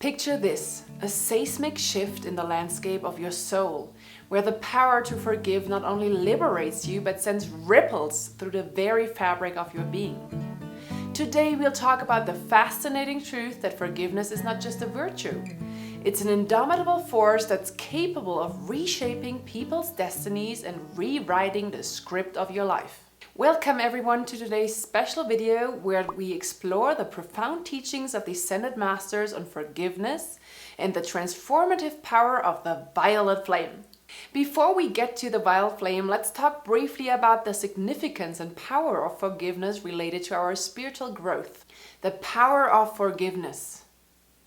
Picture this, a seismic shift in the landscape of your soul, where the power to forgive not only liberates you, but sends ripples through the very fabric of your being. Today we'll talk about the fascinating truth that forgiveness is not just a virtue. It's an indomitable force that's capable of reshaping people's destinies and rewriting the script of your life. Welcome everyone to today's special video where we explore the profound teachings of the Ascended Masters on forgiveness and the transformative power of the Violet Flame. Before we get to the Violet Flame, let's talk briefly about the significance and power of forgiveness related to our spiritual growth. The power of forgiveness.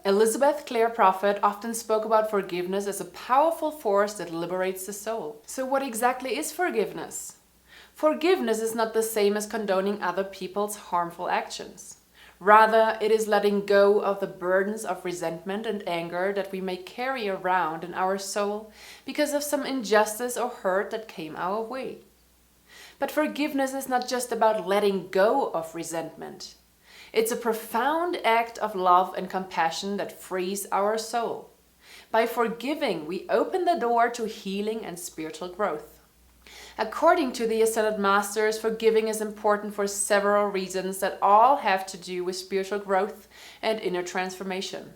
Elizabeth Clare Prophet often spoke about forgiveness as a powerful force that liberates the soul. So what exactly is forgiveness? Forgiveness is not the same as condoning other people's harmful actions. Rather, it is letting go of the burdens of resentment and anger that we may carry around in our soul because of some injustice or hurt that came our way. But forgiveness is not just about letting go of resentment. It's a profound act of love and compassion that frees our soul. By forgiving, we open the door to healing and spiritual growth. According to the Ascended Masters, forgiving is important for several reasons that all have to do with spiritual growth and inner transformation.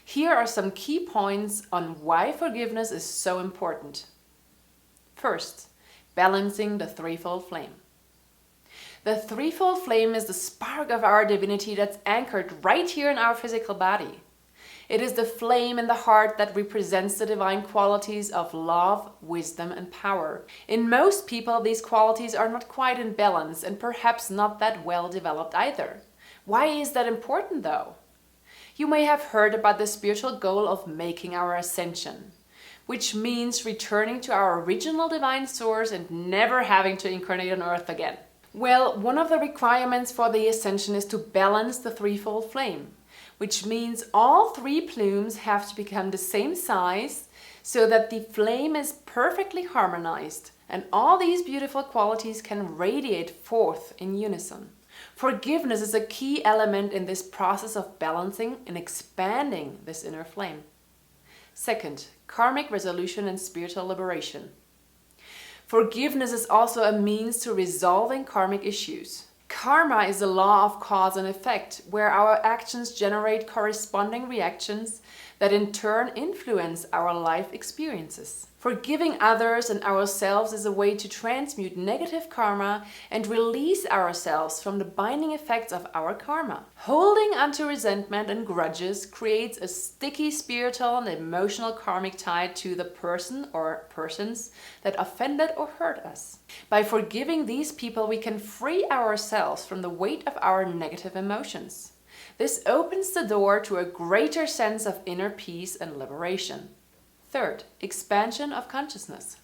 Here are some key points on why forgiveness is so important. First, balancing the threefold flame. The threefold flame is the spark of our divinity that's anchored right here in our physical body. It is the flame in the heart that represents the divine qualities of love, wisdom, and power. In most people, these qualities are not quite in balance and perhaps not that well developed either. Why is that important though? You may have heard about the spiritual goal of making our ascension, which means returning to our original divine source and never having to incarnate on earth again. Well, one of the requirements for the ascension is to balance the threefold flame, which means all three plumes have to become the same size so that the flame is perfectly harmonized and all these beautiful qualities can radiate forth in unison. Forgiveness is a key element in this process of balancing and expanding this inner flame. Second, karmic resolution and spiritual liberation. Forgiveness is also a means to resolving karmic issues. Karma is a law of cause and effect, where our actions generate corresponding reactions that in turn influence our life experiences. Forgiving others and ourselves is a way to transmute negative karma and release ourselves from the binding effects of our karma. Holding onto resentment and grudges creates a sticky spiritual and emotional karmic tie to the person or persons that offended or hurt us. By forgiving these people, we can free ourselves from the weight of our negative emotions. This opens the door to a greater sense of inner peace and liberation. Third, expansion of consciousness.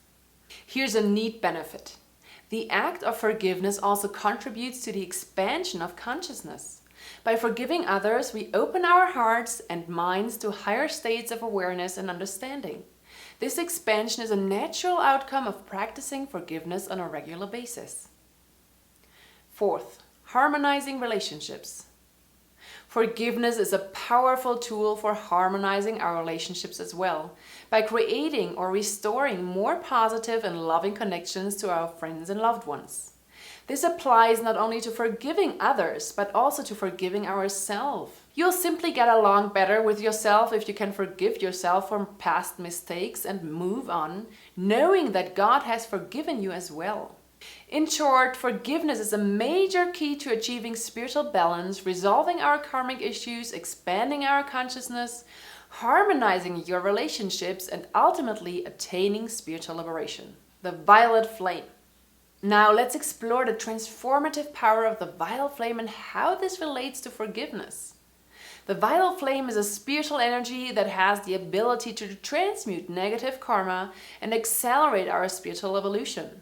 Here's a neat benefit. The act of forgiveness also contributes to the expansion of consciousness. By forgiving others, we open our hearts and minds to higher states of awareness and understanding. This expansion is a natural outcome of practicing forgiveness on a regular basis. Fourth, harmonizing relationships. Forgiveness is a powerful tool for harmonizing our relationships as well, by creating or restoring more positive and loving connections to our friends and loved ones. This applies not only to forgiving others, but also to forgiving ourselves. You'll simply get along better with yourself if you can forgive yourself for past mistakes and move on, knowing that God has forgiven you as well. In short, forgiveness is a major key to achieving spiritual balance, resolving our karmic issues, expanding our consciousness, harmonizing your relationships, and ultimately attaining spiritual liberation. The Violet Flame. Now let's explore the transformative power of the Violet Flame and how this relates to forgiveness. The Violet Flame is a spiritual energy that has the ability to transmute negative karma and accelerate our spiritual evolution.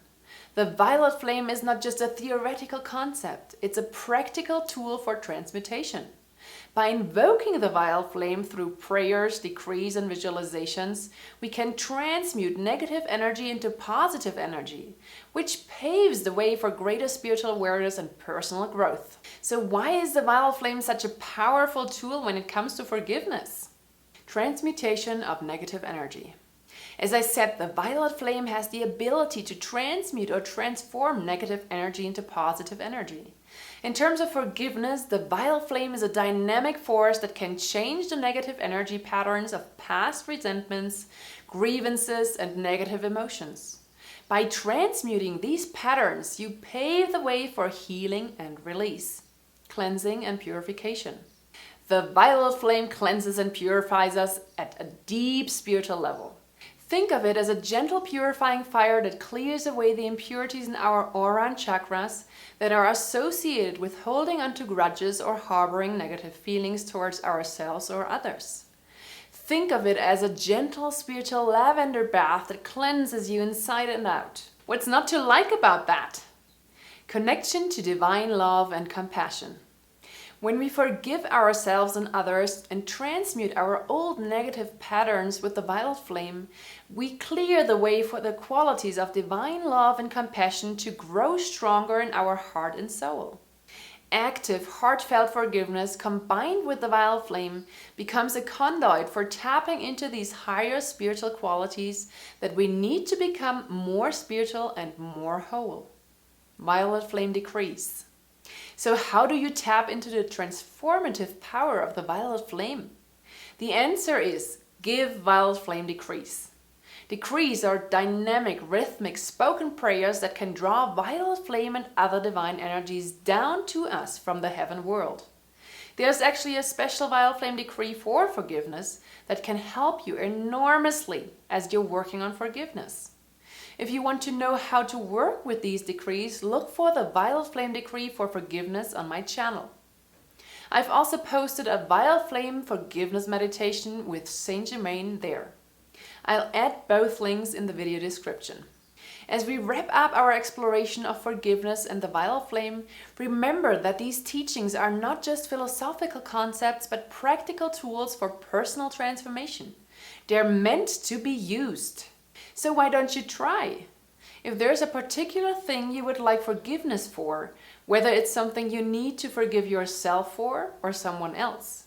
The Violet Flame is not just a theoretical concept, it's a practical tool for transmutation. By invoking the Violet Flame through prayers, decrees, and visualizations, we can transmute negative energy into positive energy, which paves the way for greater spiritual awareness and personal growth. So why is the Violet Flame such a powerful tool when it comes to forgiveness? Transmutation of negative energy. As I said, the violet flame has the ability to transmute or transform negative energy into positive energy. In terms of forgiveness, the violet flame is a dynamic force that can change the negative energy patterns of past resentments, grievances, and negative emotions. By transmuting these patterns, you pave the way for healing and release, cleansing and purification. The violet flame cleanses and purifies us at a deep spiritual level. Think of it as a gentle purifying fire that clears away the impurities in our aura and chakras that are associated with holding onto grudges or harboring negative feelings towards ourselves or others. Think of it as a gentle spiritual lavender bath that cleanses you inside and out. What's not to like about that? Connection to divine love and compassion. When we forgive ourselves and others and transmute our old negative patterns with the violet flame, we clear the way for the qualities of divine love and compassion to grow stronger in our heart and soul. Active, heartfelt forgiveness combined with the violet flame becomes a conduit for tapping into these higher spiritual qualities that we need to become more spiritual and more whole. Violet flame decrees. So how do you tap into the transformative power of the violet flame? The answer is give violet flame decrees. Decrees are dynamic, rhythmic, spoken prayers that can draw violet flame and other divine energies down to us from the heaven world. There's actually a special violet flame decree for forgiveness that can help you enormously as you're working on forgiveness. If you want to know how to work with these decrees, look for the Violet Flame Decree for Forgiveness on my channel. I've also posted a Violet Flame Forgiveness meditation with Saint Germain there. I'll add both links in the video description. As we wrap up our exploration of forgiveness and the Violet Flame, remember that these teachings are not just philosophical concepts but practical tools for personal transformation. They're meant to be used. So why don't you try? If there's a particular thing you would like forgiveness for, whether it's something you need to forgive yourself for or someone else,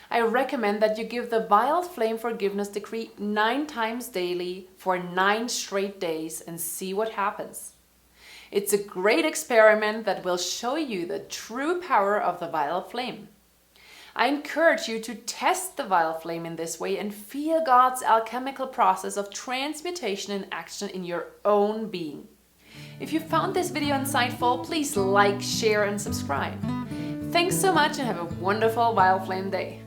I recommend that you give the Violet Flame Forgiveness Decree 9 times daily for 9 straight days and see what happens. It's a great experiment that will show you the true power of the Violet Flame. I encourage you to test the violet flame in this way and feel God's alchemical process of transmutation in action in your own being. If you found this video insightful, please like, share, and subscribe. Thanks so much and have a wonderful violet flame day.